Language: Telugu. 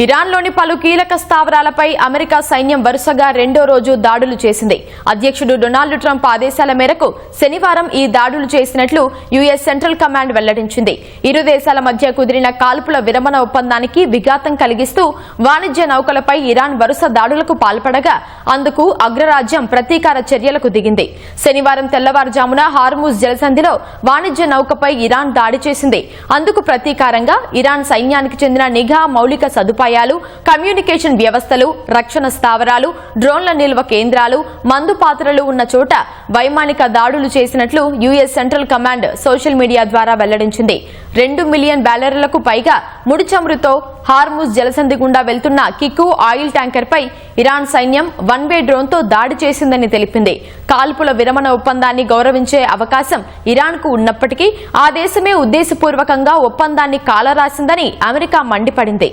ఇరాన్లోని పలు కీలక స్థావరాలపై అమెరికా సైన్యం వరుసగా రెండో రోజు దాడులు చేసింది. అధ్యక్షుడు డొనాల్డ్ ట్రంప్ ఆదేశాల మేరకు శనివారం ఈ దాడులు చేసినట్లు యుఎస్ సెంట్రల్ కమాండ్ వెల్లడించింది. ఇరు దేశాల మధ్య కుదిరిన కాల్పుల విరమణ ఒప్పందానికి విఘాతం కలిగిస్తూ వాణిజ్య నౌకలపై ఇరాన్ వరుస దాడులకు పాల్పడగా అందుకు అగ్రరాజ్యం ప్రతీకార చర్యలకు దిగింది. శనివారం తెల్లవారుజామున హార్ముజ్ జలసంధిలో వాణిజ్య నౌకపై ఇరాన్ దాడి చేసింది. అందుకు ప్రతీకారంగా ఇరాన్ సైన్యానికి చెందిన నిఘా మౌలిక సదుపాయాలు, కమ్యూనికేషన్ వ్యవస్థలు, రక్షణ స్థావరాలు, డ్రోన్ల నిల్వ కేంద్రాలు, మందు పాత్రలు ఉన్న చోట వైమానిక దాడులు చేసినట్లు US central command social media ద్వారా వెల్లడించింది. 2 మిలియన్ బ్యారెళ్లకు పైగా ముడి చమురుతో హార్ముజ్ జలసంధి గుండా వెళ్తున్న కికు ఆయిల్ ట్యాంకర్ పై ఇరాన్ సైన్యం వన్ వే డ్రోన్తో దాడి చేసిందని తెలిపింది. కాల్పుల విరమణ ఒప్పందాన్ని గౌరవించే అవకాశం ఇరాన్కు ఉన్నప్పటికీ ఆ దేశమే ఉద్దేశపూర్వకంగా ఒప్పందాన్ని కాలరాసిందని అమెరికా మండిపడింది.